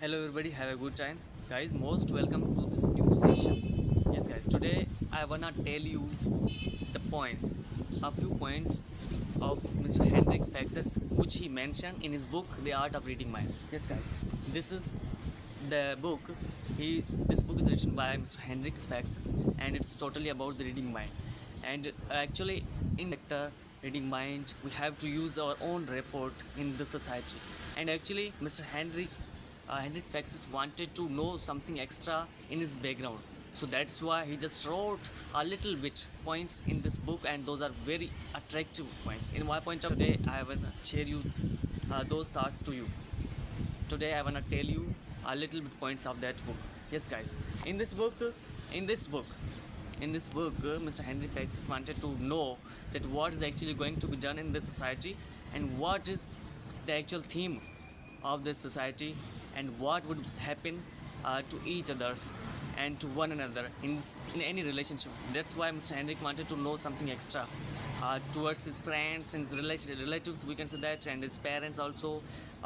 Hello everybody, have a good time. Guys, most welcome to this new session. Yes guys, today I wanna tell you the points, a few points of Mr. Hendrik Fexes which he mentioned in his book The Art of Reading Mind. Yes guys, this is the book. This book is written by Mr. Hendrik Fexes and it's totally about the reading mind. And actually in the reading mind we have to use our own report in the society. And actually Mr. Henry Fexes wanted to know something extra in his background. So that's why he just wrote a little bit points in this book, and those are very attractive points. In my point of today, I will share you those thoughts to you. Today, I wanna tell you a little bit points of that book. Yes, guys. In this book, in this book, in this book, Mr. Henry Fexes wanted to know that what is actually going to be done in the society and what is the actual theme of this society and what would happen to each other and to one another in any relationship. That's why Mr. Hendrik wanted to know something extra towards his friends and his relatives, we can say that, and his parents also,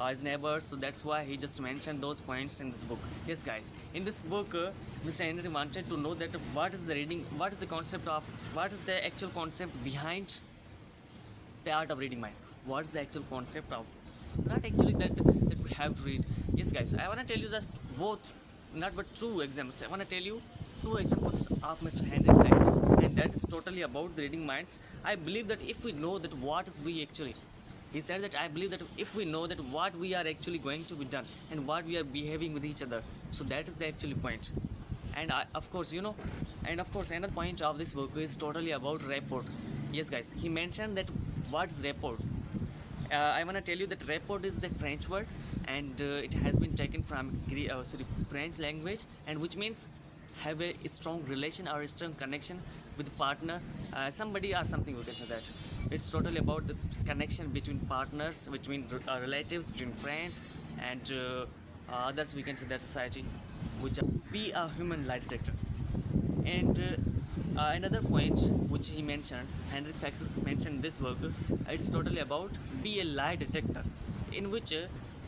his neighbors. So that's why he just mentioned those points in this book. Yes, guys. In this book, Mr. Hendrik wanted to know that what is the reading, what is the concept of, what is the actual concept behind the art of reading mind. What's the actual concept of? Not actually that we have to read. Yes, guys. I wanna tell you just both, not but two examples. I wanna tell you two examples of Mr. Henry Fexes, and that is totally about the reading minds. I believe that if we know that what is we actually, he said that I believe that if we know that what we are actually going to be done and what we are behaving with each other, so that is the actually point. And of course, and of course, another point of this book is totally about rapport. Yes, guys. He mentioned that what's rapport. I want to tell you that rapport is the French word, and it has been taken from French language, and which means have a strong relation or a strong connection with partner, somebody or something. We can say that it's totally about the connection between partners, between relatives, between friends, and others. We can say that society, which be a human lie detector. And another point which he mentioned, Henry Fexes mentioned in this work, it's totally about be a lie detector, in which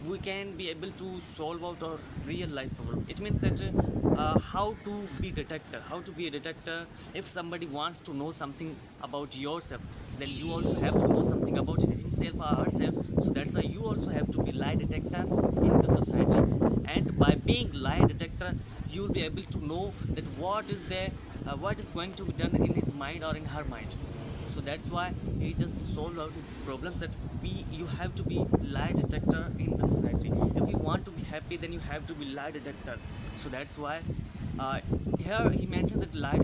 we can be able to solve out our real life problem. It means that how to be a detector. If somebody wants to know something about yourself, then you also have to know something about himself or herself. So that's why you also have to be lie detector in the society. And by being lie detector, you will be able to know that what is going to be done in his mind or in her mind. So that's why he just solved out his problems, that you have to be lie detector in the society. If you want to be happy, then you have to be lie detector. So that's why uh, here he mentioned that lie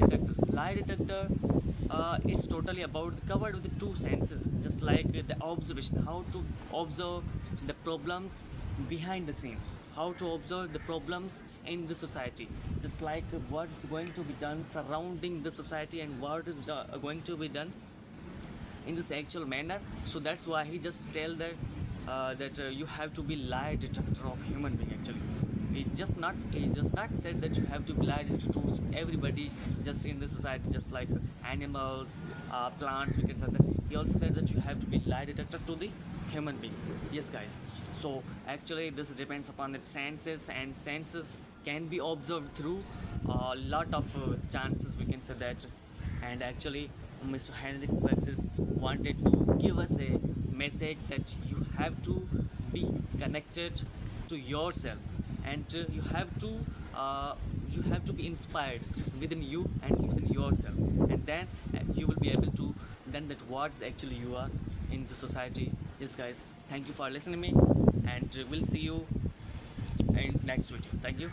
detector is totally about covered with the two senses, just like the observation, how to observe the problems behind the scene, how to observe the problems in the society, just like what is going to be done surrounding the society and what is going to be done in this actual manner. So that's why he just tell that you have to be lie detector of human being. Actually, he just not said that you have to be lie detector to everybody just in the society, just like animals, plants, we can say that. He also said that you have to be lie detector to the human being. Yes, guys. So actually this depends upon the senses, and senses can be observed through a lot of chances, we can say that. And actually Mr. Henrik Fexes wanted to give us a message that you have to be connected to yourself, and you have to be inspired within you and within yourself, and then you will be able to then that what's actually you are in the society. Yes, guys. Thank you for listening to me, and we'll see you in next video. Thank you.